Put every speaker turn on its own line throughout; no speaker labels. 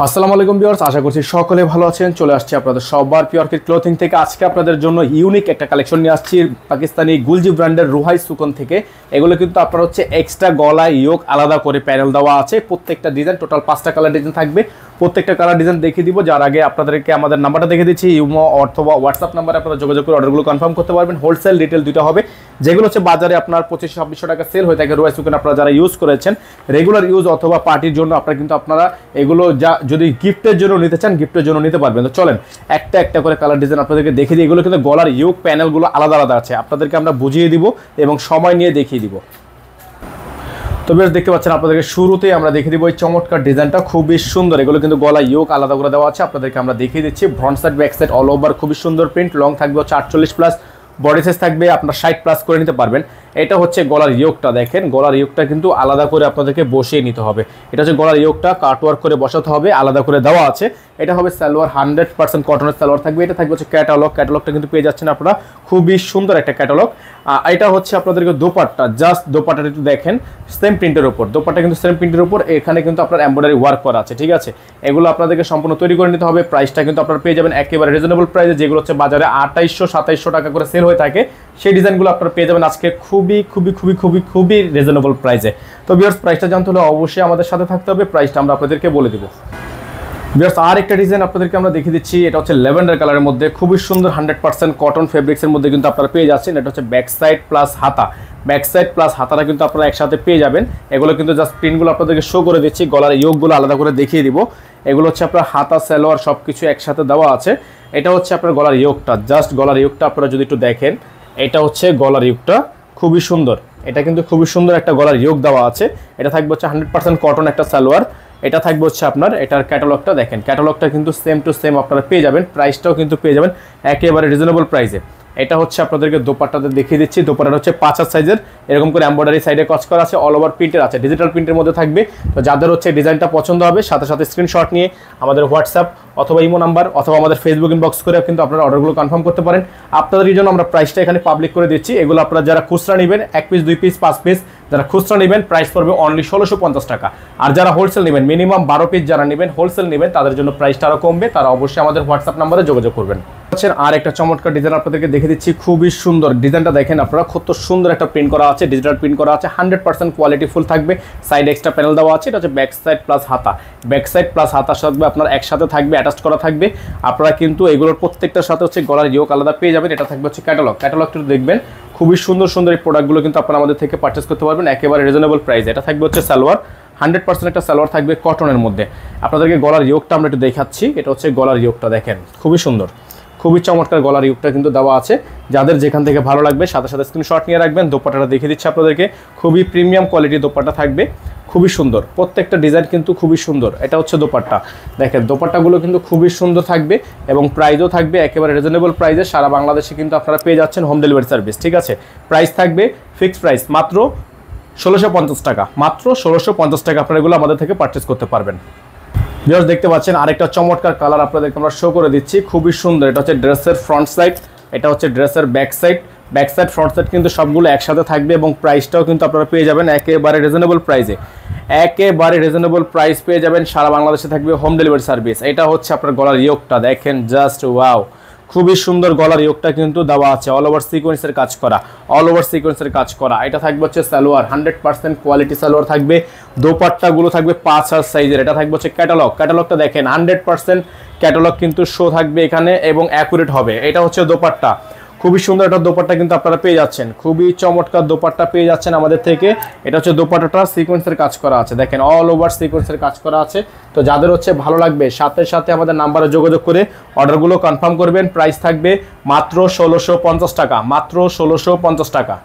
আসসালামু আলাইকুম ভিউয়ার্স, আশা করছি সকলে ভালো আছেন। চলে আসছি আপনাদের সবার পিওর কিড ক্লোথিং থেকে। আজকে আপনাদের জন্য ইউনিক একটা কালেকশন নিয়ে আসছি পাকিস্তানি গুলজি ব্র্যান্ডের রুহাই সুকন থেকে। এগুলো কিন্তু আপনার হচ্ছে এক্সট্রা গলায় ইয়োক আলাদা করে প্যানেল দেওয়া আছে। প্রত্যেকটা ডিজাইন টোটাল 5টা কালার ডিজাইন থাকবে। প্রত্যেকটা কালার ডিজাইন দেখিয়ে দিব। যার আগে আপনাদেরকে আমাদের নাম্বারটা দেখে দিচ্ছি, ইমো অথবা হোয়াটসঅ্যাপ নাম্বারে আপনারা যোগাযোগ করে অর্ডারগুলো কনফার্ম করতে পারবেন। হোলসেল রিটেল দুটো হবে। যেগুলো হচ্ছে বাজারে আপনার 2500-2600 টাকা সেল হয়ে থাকে রুহাই সুকন, আপনারা যারা ইউজ করেছেন রেগুলার ইউজ অথবা পার্টির জন্য আপনারা কিন্তু আপনারা এগুলো যা যদি গিফটের জন্য নিতে চান গিফটের জন্য নিতে পারবেন। তো চলেন একটা একটা করে কালার ডিজাইন আপনাদেরকে দেখিয়ে দিই। এগুলো কিন্তু গলার ইয়োক প্যানেলগুলো আলাদা আলাদা আছে, আপনাদেরকে আমরা বুঝিয়ে দিব এবং সময় নিয়ে দেখিয়ে দিব। তো বেশ দেখতে পাচ্ছেন, আপনাদেরকে শুরুতেই আমরা দেখিয়ে দিব এই চমৎকার ডিজাইনটা, খুবই সুন্দর। এগুলো কিন্তু গলা ইয়োক আলাদা করে দেওয়া আছে, আপনাদেরকে আমরা দেখিয়ে দিচ্ছি। Front side back side all over খুবই সুন্দর প্রিন্ট। লং থাকবে হচ্ছে 48+, বডি সাইজ থাকবে আপনার 60+ করে নিতে পারবেন। এটা হচ্ছে গলার ইয়োকটা, দেখেন গলার ইয়োকটা কিন্তু আলাদা করে আপনাদেরকে বসিয়ে নিতে হবে। এটা হচ্ছে গলার ইয়োকটা কাটওয়ার্ক করে বসাতে হবে, আলাদা করে দেওয়া আছে। এটা হবে সালোয়ার, 100% কটনের সালোয়ার থাকবে। এটা থাকবে হচ্ছে ক্যাটালগটা কিন্তু পেয়ে যাচ্ছেন আপনারা, খুবই সুন্দর একটা ক্যাটালগ। এটা হচ্ছে আপনাদেরকে দোপাট্টা, জাস্ট দোপাট্টাটা একটু দেখেন, সেম প্রিন্টের উপর দোপাট্টা কিন্তু সেম প্রিন্টের উপর। এখানে কিন্তু আপনার এমব্রয়ডারি ওয়ার্ক করা আছে, ঠিক আছে। এগুলো আপনাদেরকে সম্পূর্ণ তৈরি করে নিতে হবে। প্রাইসটা কিন্তু আপনারা পেয়ে যাবেন একেবারে রিজনেবল প্রাইসে। যেগুলো হচ্ছে বাজারে 2800-2700 টাকা করে সেল হয়ে থাকে, সেই ডিজাইনগুলো আপনারা পেয়ে যাবেন আজকে খুবই খুবই খুবই খুবই খুবই রিজনেবল প্রাইসে। তো ভিউয়ার্স, প্রাইসটা জানতে হলে অবশ্যই আমাদের সাথে থাকতে হবে। প্রাইসটা আমরা আপনাদেরকে বলে দিব। ভিউয়ার্স, আর একটা ডিজাইন আপনাদেরকে আমরা দেখিয়ে দিচ্ছি। এটা হচ্ছে ল্যাভেন্ডার কালারের মধ্যে খুবই সুন্দর 100% কটন ফেব্রিক্সের মধ্যে কিন্তু আপনারা পেয়ে যাচ্ছেন। এটা হচ্ছে ব্যাক সাইড প্লাস হাতা, ব্যাক সাইড প্লাস হাতাটা কিন্তু আপনারা একসাথে পেয়ে যাবেন। এগুলো কিন্তু জাস্ট প্রিন্টগুলো আপনাদেরকে শো করে দিচ্ছি, গলার ইয়োকগুলো আলাদা করে দেখিয়ে দিব। এগুলো হচ্ছে আপনার হাতা সালোয়ার সব কিছু একসাথে দেওয়া আছে। এটা হচ্ছে আপনার গলার ইয়োকটা, জাস্ট গলার ইয়োকটা আপনারা যদি একটু দেখেন, এটা হচ্ছে গলার ইয়োকটা, খুবই সুন্দর। এটা কিন্তু খুবই সুন্দর একটা গলার ইয়োক দেওয়া আছে। এটা থাকবে হচ্ছে 100% কটন একটা সালোয়ার। এটা থাকবে হচ্ছে আপনার, এটার ক্যাটালগটা দেখেন, ক্যাটালগটা কিন্তু সেম টু সেম আপনারা পেয়ে যাবেন। প্রাইসটাও কিন্তু পেয়ে যাবেন একেবারে রিজনেবল প্রাইসে। এটা হচ্ছে আপনাদেরকে দোপাট্টাতে দেখিয়ে দিচ্ছি। দোপাট্টাটা হচ্ছে 5 সাইজের, এরকম করে এমব্রয়ডারি সাইডে কাজ করা আছে, অল ওভার প্রিন্টের আছে, ডিজিটাল প্রিন্টের মধ্যে থাকবে। তো যাদের হচ্ছে ডিজাইনটা পছন্দ হবে সাথে সাথে স্ক্রিনশট নিয়ে আমাদের হোয়াটসঅ্যাপ অথবা ইমো নাম্বার অথবা আমাদের ফেসবুক ইনবক্স করে কিন্তু আপনারা অর্ডারগুলো কনফার্ম করতে পারেন। আপনাদের জন্য আমরা প্রাইসটা এখানে পাবলিক করে দিচ্ছি। এগুলো আপনারা যারা খুচরা নেবেন 1 পিস 2 পিস 5 পিস, যারা খুচরা নেবেন প্রাইস পড়বে অনলি 1650 টাকা। আর যারা হোলসেল নেবেন মিনিমাম 12 পিস যারা নেবেন হোলসেল নেবেন তাদের জন্য প্রাইসটা আরও কমবে। তারা অবশ্যই আমাদের হোয়াটসঅ্যাপ নাম্বারে যোগাযোগ করবেন। আর একটা চমৎকার ডিজাইন আপনাদেরকে দেখে দিচ্ছি, খুবই সুন্দর ডিজাইনটা দেখেন আপনারা, কত সুন্দর একটা প্রিন্ট করা আছে, ডিজিটাল প্রিন্ট করা আছে, 100% কোয়ালিটি ফুল থাকবে। সাইড এক্সট্রা প্যানেল দেওয়া আছে। এটা হচ্ছে ব্যাক সাইড প্লাস হাতা, ব্যাক সাইড প্লাস হাতার সাথে আপনার একসাথে থাকবে, অ্যাটাচ করা থাকবে। আপনারা কিন্তু এগুলোর প্রত্যেকটার সাথে হচ্ছে গলার ইয়োক আলাদা পেয়ে যাবেন। এটা থাকবে হচ্ছে ক্যাটালগটা দেখবেন, খুবই সুন্দর সুন্দর এই প্রোডাক্টগুলো কিন্তু আপনারা আমাদের থেকে পারচেস করতে পারবেন একেবারে রিজনেবল প্রাইসে। এটা থাকবে হচ্ছে সালোয়ার, 100% একটা সালোয়ার থাকবে কটনের মধ্যে। আপনাদেরকে গলার ইয়োকটা আমরা একটু দেখাচ্ছি। এটা হচ্ছে গলার ইয়োকটা দেখেন, খুবই সুন্দর, খুবই চমৎকার গলার ইয়োকটা কিন্তু দেওয়া আছে। যাদের যেখান থেকে ভালো লাগবে সাথে সাথে স্ক্রিনশট নিয়ে রাখবেন। দোপাট্টাটা দেখিয়ে দিচ্ছি আপনাদেরকে, খুবই প্রিমিয়াম কোয়ালিটির দোপাট্টা থাকবে, খুবই সুন্দর। প্রত্যেকটা ডিজাইন কিন্তু খুবই সুন্দর। এটা হচ্ছে দোপাট্টা, দেখেন দোপাট্টাগুলো কিন্তু খুবই সুন্দর থাকবে এবং প্রাইসও থাকবে একেবারে রিজনেবল প্রাইসে। সারা বাংলাদেশে কিন্তু আপনারা পেয়ে যাচ্ছেন হোম ডেলিভারি সার্ভিস, ঠিক আছে। প্রাইস থাকবে ফিক্সড প্রাইস মাত্র 1650 টাকা, মাত্র 1650 টাকা আপনারা এগুলো আমাদের থেকে পারচেস করতে পারবেন। ভিউয়ার্স, দেখতে পাচ্ছেন আরেকটা চমৎকার কালার আপনাদেরকে আমরা শো করে দিচ্ছি, খুবই সুন্দর। এটা হচ্ছে ড্রেসের ফ্রন্ট সাইড, এটা হচ্ছে ড্রেসের back side. Back side front side কিন্তু সবগুলো একসাথে থাকবে এবং প্রাইসটাও কিন্তু আপনারা পেয়ে যাবেন একেবারে রিজনেবল প্রাইসে। একেবারে রিজনেবল প্রাইস পেয়ে যাবেন। সারা বাংলাদেশে থাকবে হোম ডেলিভারি সার্ভিস। এটা হচ্ছে আপনার গলার ইয়োকটা দেখেন, জাস্ট ওয়াও, খুবই সুন্দর গলার ইয়োকটা কিন্তু দেওয়া আছে, অল ওভার সিকোয়েন্সের কাজ করা, অল ওভার সিকোয়েন্সের কাজ করা। এটা থাকবে হচ্ছে সালোয়ার, 100% কোয়ালিটি সালোয়ার থাকবে। দোপাট্টাগুলো থাকবে 5 সাইজের। এটা থাকবে হচ্ছে ক্যাটালগটা দেখেন, 100% ক্যাটালগ কিন্তু শো থাকবে এখানে এবং অ্যাকুরেট হবে। এটা হচ্ছে দোপাট্টা, খুবই সুন্দর একটা দোপাট্টা কিন্তু আপনারা পেয়ে যাচ্ছেন, খুবই চমৎকার দোপাট্টা পেয়ে যাচ্ছেন আমাদের থেকে। এটা হচ্ছে দোপাট্টাটা সিকোয়েন্সের কাজ করা আছে, দেখেন অল ওভার সিকোয়েন্সের কাজ করা আছে। তো যাদের হচ্ছে ভালো লাগবে সাথে সাথে আমাদের নাম্বারে যোগাযোগ করে অর্ডারগুলো কনফার্ম করবেন। প্রাইস থাকবে মাত্র 1650 টাকা, মাত্র 1650 টাকা।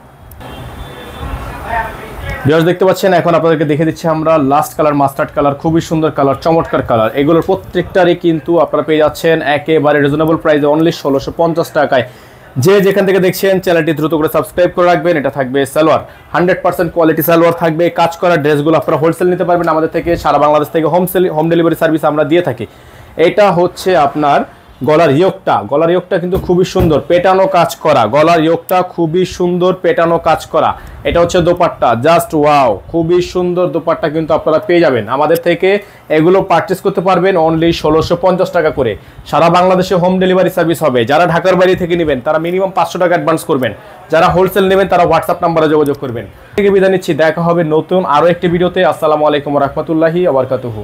ভিউয়ার্স, দেখতে পাচ্ছেন এখন আপনাদেরকে দেখে দিচ্ছি আমরা লাস্ট কালার, মাস্টার্ড কালার, খুবই সুন্দর কালার, চমৎকার কালার। এগুলোর প্রত্যেকটারই কিন্তু আপনারা পেয়ে যাচ্ছেন একেবারে রিজনেবল প্রাইসে অনলি 1650 টাকায়। যে যেখান থেকে দেখছেন চ্যানেলটি দ্রুত করে সাবস্ক্রাইব করে রাখবেন। এটা থাকবে সালোয়ার, 100% কোয়ালিটি সালোয়ার থাকবে। কাজ করা ড্রেসগুলো আপনারা হোলসেল নিতে পারবেন আমাদের থেকে। সারা বাংলাদেশ থেকে হোম ডেলিভারি সার্ভিস আমরা দিয়ে থাকি। এটা হচ্ছে আপনার গলার ইয়োগটা কিন্তু খুবই সুন্দর পেটানো কাজ করা, গলার ইয়োগটা খুবই সুন্দর পেটানো কাজ করা। এটা হচ্ছে দোপাট্টা, জাস্ট ওয়াও, খুবই সুন্দর দোপাট্টা কিন্তু আপনারা পেয়ে যাবেন আমাদের থেকে। এগুলো পারচেস করতে পারবেন অনলি 1650 টাকা করে। সারা বাংলাদেশে হোম ডেলিভারি সার্ভিস হবে। যারা ঢাকার বাইরে থেকে নেবেন তারা মিনিমাম 500 টাকা অ্যাডভান্স করবেন, যারা হোলসেল নেবেন তারা হোয়াটসঅ্যাপ নাম্বারে যোগাযোগ করবেন। থেকে বিদায় নিচ্ছি, দেখা হবে নতুন আরও একটি ভিডিওতে। আসসালামু আলাইকুম ওয়া রাহমাতুল্লাহি ওয়া বারাকাতুহু।